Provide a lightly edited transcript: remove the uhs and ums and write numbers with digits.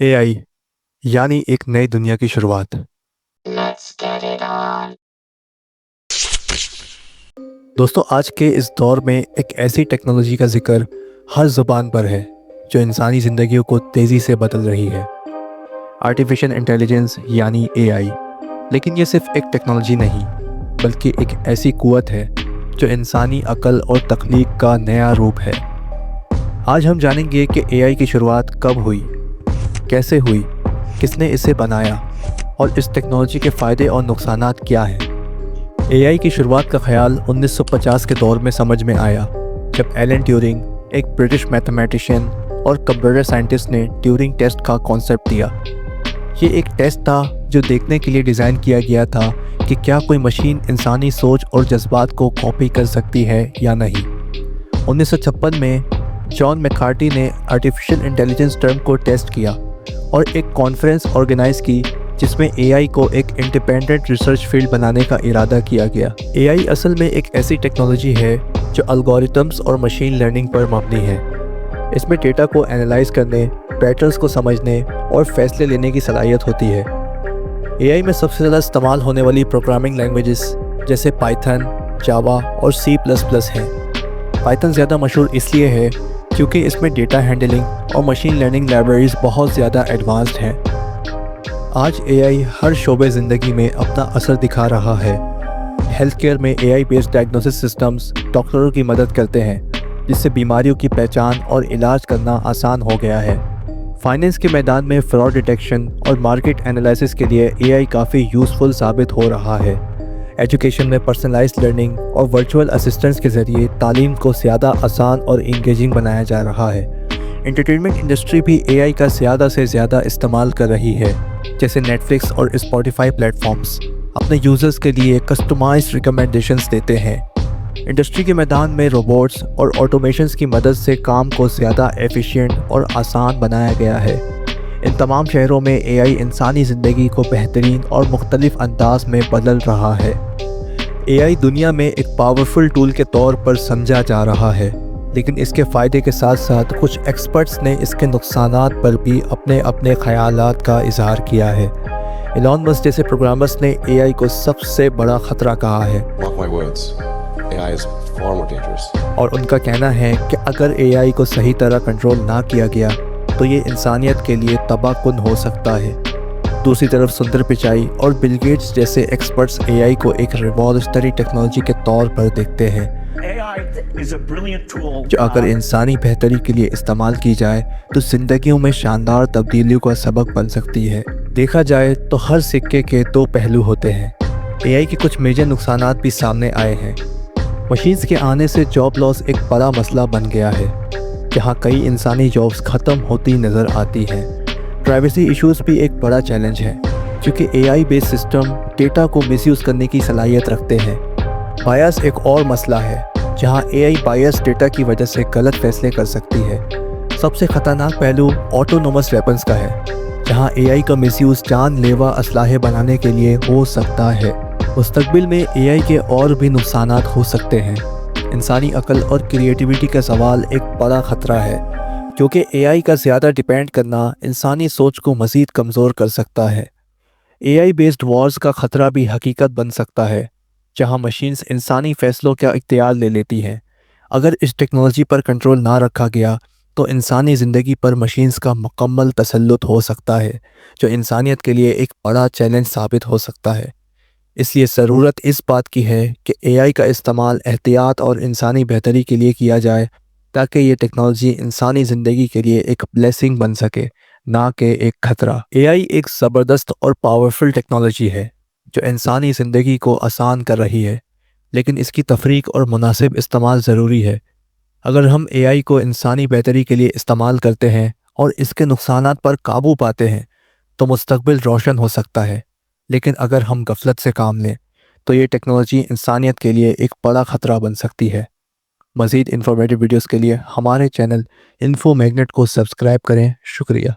AI यानी एक नई दुनिया की शुरुआत। Let's get it on. दोस्तों, आज के इस दौर में एक ऐसी टेक्नोलॉजी का जिक्र हर ज़ुबान पर है जो इंसानी ज़िंदगियों को तेज़ी से बदल रही है। आर्टिफिशियल इंटेलिजेंस यानी एआई। लेकिन ये सिर्फ एक टेक्नोलॉजी नहीं, बल्कि एक ऐसी कुव्वत है जो इंसानी अक्ल और तख्लीक का नया रूप है। आज हम जानेंगे कि एआई की शुरुआत कब हुई, कैसे हुई, किसने इसे बनाया और इस टेक्नोलॉजी के फ़ायदे और नुकसानात क्या हैं। एआई की शुरुआत का ख्याल 1950 के दौर में समझ में आया, जब एलन ट्यूरिंग, एक ब्रिटिश मैथमेटिशियन और कंप्यूटर साइंटिस्ट ने ट्यूरिंग टेस्ट का कॉन्सेप्ट दिया। ये एक टेस्ट था जो देखने के लिए डिज़ाइन किया गया था कि क्या कोई मशीन इंसानी सोच और जज्बात को कॉपी कर सकती है या नहीं। 1956 में जॉन मैकार्टी ने आर्टिफिशियल इंटेलिजेंस टर्म को टेस्ट किया और एक कॉन्फ्रेंस ऑर्गेनाइज की जिसमें एआई को एक इंडिपेंडेंट रिसर्च फील्ड बनाने का इरादा किया गया। एआई असल में एक ऐसी टेक्नोलॉजी है जो एल्गोरिथम्स और मशीन लर्निंग पर मबनी है। इसमें डेटा को एनालाइज करने, पैटर्न्स को समझने और फैसले लेने की सलाहियत होती है। एआई में सबसे ज़्यादा इस्तेमाल होने वाली प्रोग्रामिंग लैंग्वेजेस जैसे पाइथन, जावा और C++ हैं। पाइथन ज़्यादा मशहूर इसलिए है क्योंकि इसमें डेटा हैंडलिंग और मशीन लर्निंग लाइब्रेरीज बहुत ज़्यादा एडवांस्ड हैं। आज एआई हर शोबे ज़िंदगी में अपना असर दिखा रहा है। हेल्थ केयर में एआई बेस्ड डायग्नोसिस सिस्टम्स डॉक्टरों की मदद करते हैं, जिससे बीमारियों की पहचान और इलाज करना आसान हो गया है। फाइनेंस के मैदान में फ्रॉड डिटेक्शन और मार्केट एनालिसिस के लिए एआई काफ़ी यूज़फुल साबित हो रहा है। एजुकेशन में पर्सनलाइज्ड लर्निंग और वर्चुअल असिस्टेंट्स के ज़रिए तालीम को ज़्यादा आसान और इंगेजिंग बनाया जा रहा है। एंटरटेनमेंट इंडस्ट्री भी एआई का ज़्यादा से ज़्यादा इस्तेमाल कर रही है, जैसे नेटफ्लिक्स और स्पॉटिफाई प्लेटफॉर्म्स अपने यूज़र्स के लिए कस्टमाइज्ड रिकमेंडेशंस देते हैं। इंडस्ट्री के मैदान में रोबोट्स और ऑटोमेशंस की मदद से काम को ज़्यादा एफिशिएंट और आसान बनाया गया है। इन तमाम शहरों में एआई इंसानी ज़िंदगी को बेहतरीन और मुख्तलिफ अंदाज में बदल रहा है। एआई दुनिया में एक पावरफुल टूल के तौर पर समझा जा रहा है, लेकिन इसके फ़ायदे के साथ साथ कुछ एक्सपर्ट्स ने इसके नुकसानात पर भी अपने अपने ख़यालात का इजहार किया है। एलन मस्क जैसे प्रोग्रामर्स ने एआई को सबसे बड़ा ख़तरा कहा है। Mark my words, AI is far more dangerous. और उनका कहना है कि अगर एआई को सही तरह कंट्रोल ना किया गया तो ये इंसानियत के लिए तबाहकुन हो सकता है। दूसरी तरफ सुंदर पिचाई और बिल गेट्स जैसे एक्सपर्ट्स एआई को एक रिवॉल्यूशनरी टेक्नोलॉजी के तौर पर देखते हैं जो अगर इंसानी बेहतरी के लिए इस्तेमाल की जाए तो ज़िंदगियों में शानदार तब्दीलियों का सबक बन सकती है। देखा जाए तो हर सिक्के के दो पहलू होते हैं। एआई के कुछ मेजर नुकसानात भी सामने आए हैं। मशीन्स के आने से जॉब लॉस एक बड़ा मसला बन गया है, जहां कई इंसानी जॉब्स ख़त्म होती नज़र आती हैं। प्राइवेसी इश्यूज़ भी एक बड़ा चैलेंज है, क्योंकि एआई बेस्ड सिस्टम डेटा को मिसयूज़ करने की सलाहियत रखते हैं। बायस एक और मसला है, जहां एआई बायस डेटा की वजह से गलत फैसले कर सकती है। सबसे ख़तरनाक पहलू ऑटोनोमस वेपन्स का है, जहां एआई का मिसयूज़ जानलेवा असलाहे बनाने के लिए हो सकता है। मुस्तकबिल में एआई के और भी नुकसानात हो सकते हैं। इंसानी अक्ल और क्रिएटिविटी का सवाल एक बड़ा ख़तरा है, क्योंकि एआई का ज़्यादा डिपेंड करना इंसानी सोच को मज़ीद कमज़ोर कर सकता है। एआई बेस्ड वॉर्स का ख़तरा भी हकीकत बन सकता है, जहां मशीन्स इंसानी फ़ैसलों का इख्तियार ले लेती हैं। अगर इस टेक्नोलॉजी पर कंट्रोल ना रखा गया तो इंसानी ज़िंदगी पर मशीन्स का मुकम्मल तसल्लुत हो सकता है, जो इंसानियत के लिए एक बड़ा चैलेंज साबित हो सकता है। इसलिए ज़रूरत इस बात की है कि एआई का इस्तेमाल एहतियात और इंसानी बेहतरी के लिए किया जाए, ताकि ये टेक्नोलॉजी इंसानी ज़िंदगी के लिए एक ब्लेसिंग बन सके, ना कि एक खतरा। एआई एक ज़बरदस्त और पावरफुल टेक्नोलॉजी है जो इंसानी ज़िंदगी को आसान कर रही है, लेकिन इसकी तफरीक और मुनासिब इस्तेमाल ज़रूरी है। अगर हम एआई को इंसानी बेहतरी के लिए इस्तेमाल करते हैं और इसके नुकसानात पर काबू पाते हैं तो मुस्तकबिल रोशन हो सकता है, लेकिन अगर हम गफलत से काम लें तो ये टेक्नोलॉजी इंसानियत के लिए एक बड़ा ख़तरा बन सकती है। मज़ीद इन्फॉर्मेटिव वीडियोस के लिए हमारे चैनल इन्फो मैग्नेट को सब्सक्राइब करें। शुक्रिया।